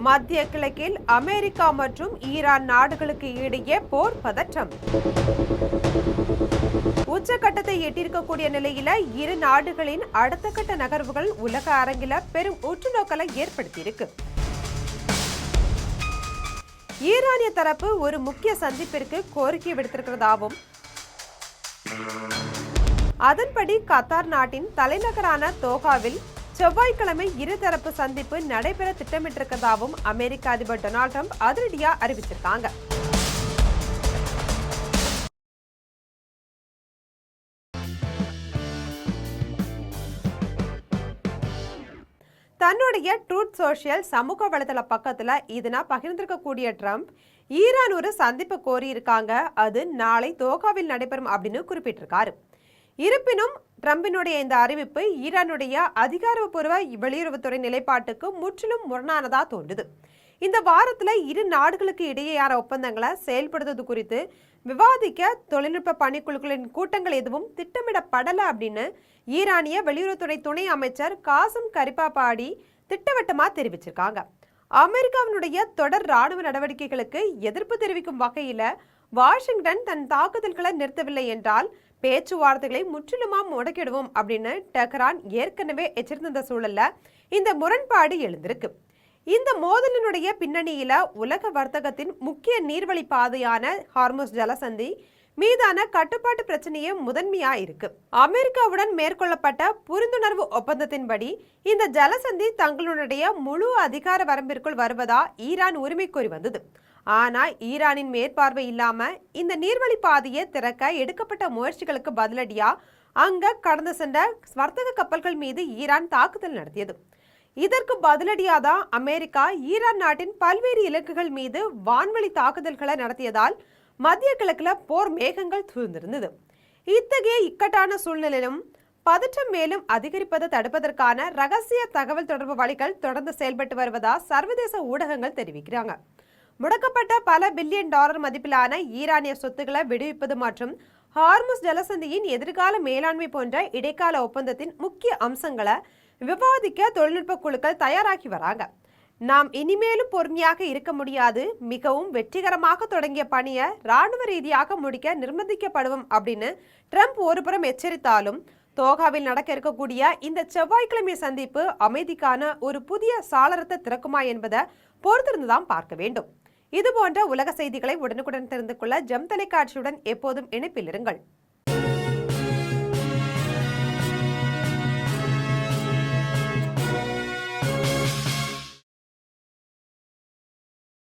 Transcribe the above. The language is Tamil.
மத்திய கிழக்கில் அமெரிக்கா மற்றும் ஈரான் நாடுகளுக்கு இடையே போர் பதற்றம். உச்சகட்டத்தை எட்டியிருக்கக்கூடிய நிலையில இரு நாடுகளின் அடுத்த கட்ட நகர்வுகள் உலக அரங்கில பெரும் உற்றுநோக்கலை ஏற்படுத்தியிருக்கு. ஈரானிய தரப்பு ஒரு முக்கிய சந்திப்பிற்கு கோரிக்கை விடுத்திருக்கிறதாவும், அதன்படி கத்தார் நாட்டின் தலைநகரான தோஹாவில் செவ்வாய்க்கிழமை இருதரப்பு சந்திப்பு நடைபெற திட்டமிட்டிருக்கிறதாவும் அமெரிக்க அதிபர் டொனால்ட் ட்ரம்ப் அதிரடியா அறிவிச்சிருக்காங்க. தன்னுடைய ட்ரூத் சோஷியல் சமூக வலைதள பக்கத்துல இதனா பகிர்ந்திருக்கக்கூடிய ட்ரம்ப், ஈரான் ஒரு சந்திப்பு கோரி இருக்காங்க, அது நாளை தோஹாவில் நடைபெறும் அப்படின்னு குறிப்பிட்டிருக்காரு. இருப்பினும் ட்ரம்பினுடைய இந்த அறிவிப்பு ஈரானுடைய அதிகாரப்பூர்வ வெளியுறவுத்துறை நிலைப்பாட்டுக்கு முற்றிலும் முரணானதா தோன்றுது. இந்த வாரத்துல இரு நாடுகளுக்கு இடையேயான ஒப்பந்தங்களை செயல்படுத்துவது குறித்து விவாதிக்க தொழில்நுட்ப பணிக்குழுக்களின் கூட்டங்கள் எதுவும் திட்டமிடப்படல அப்படின்னு ஈரானிய வெளியுறவுத்துறை துணை அமைச்சர் காசிம் கரிபாபாடி திட்டவட்டமா தெரிவிச்சிருக்காங்க. அமெரிக்காவினுடைய தொடர் ராணுவ நடவடிக்கைகளுக்கு எதிர்ப்பு தெரிவிக்கும் வகையில வாஷிங்டன் தன் தாக்குதல்களை நிறுத்தவில்லை என்றால் பேச்சுவார்த்தைகளை முற்றிலுமா முடக்கிடுவோம் அப்படின்னு டெஹ்ரான் ஏற்கனவே எச்சரித்திருந்த சூழல்ல இந்த முரண்பாடு எழுந்திருக்கு. இந்த மோதலினுடைய பின்னணியில உலக வர்த்தகத்தின் முக்கிய நீர்வழி பாதையான ஹார்முஸ் ஜலசந்தி மீதான கட்டுப்பாட்டு பிரச்சனையே முதன்மையா இருக்கு. அமெரிக்காவுடன் மேற்கொள்ளப்பட்ட புரிந்துணர்வு ஒப்பந்தத்தின்படி இந்த ஜலசந்தி தங்களுடைய முழு அதிகார வரம்பிற்குள் வருவதா ஈரான் உரிமை கோரி வந்தது. ஆனா ஈரானின் மேற்பார்வை இல்லாம இந்த நீர்வழி பாதையை திறக்க எடுக்கப்பட்ட முயற்சிகளுக்கு பதிலடியா அங்க கடந்து சென்ற வர்த்தக கப்பல்கள் மீது ஈரான் தாக்குதல் நடத்தியது. இதற்கு பதிலடியாதான் அமெரிக்கா ஈரான் நாட்டின் பல்வேறு இலக்குகள் மீது வான்வழி தாக்குதல்களை நடத்தியதால் மத்திய கிழக்குல போர் மேகங்கள் சூழ்ந்திருந்தது. இத்தகைய இக்கட்டான சூழ்நிலையிலும் பதற்றம் மேலும் அதிகரிப்பதை தடுப்பதற்கான ரகசிய தகவல் தொடர்பு வழிகள் தொடர்ந்து செயல்பட்டு வருவதா சர்வதேச ஊடகங்கள் தெரிவிக்கிறாங்க. முடக்கப்பட்ட பல பில்லியன் டாலர் மதிப்பிலான ஈரானிய சொத்துக்களை விடுவிப்பது மற்றும் ஹார்முஸ் ஜலசந்தியின் எதிர்கால மேலாண்மை போன்ற இடைக்கால ஒப்பந்தத்தின் முக்கிய அம்சங்களை விவாதிக்க தொழில்நுட்ப குழுக்கள் தயாராகி வராங்க. நாம் இனிமேலும் பொறுமையாக இருக்க முடியாது, மிகவும் வெற்றிகரமாக தொடங்கிய பணியை ராணுவ ரீதியாக முடிக்க நிர்பந்திக்கப்படுவோம் அப்படின்னு ட்ரம்ப் ஒருபுறம் எச்சரித்தாலும், தோஹாவில் நடக்க இருக்கக்கூடிய இந்த செவ்வாய்க்கிழமை சந்திப்பு அமைதிக்கான ஒரு புதிய சாளரத்தை திறக்குமா என்பதை பொறுத்திருந்துதான் பார்க்க வேண்டும். இதுபோன்ற உலக செய்திகளை உடனுக்குடன் தெரிந்து கொள்ள ஜெம் தொலைக்காட்சியுடன் எப்போதும் இணைப்பில் இருங்கள்.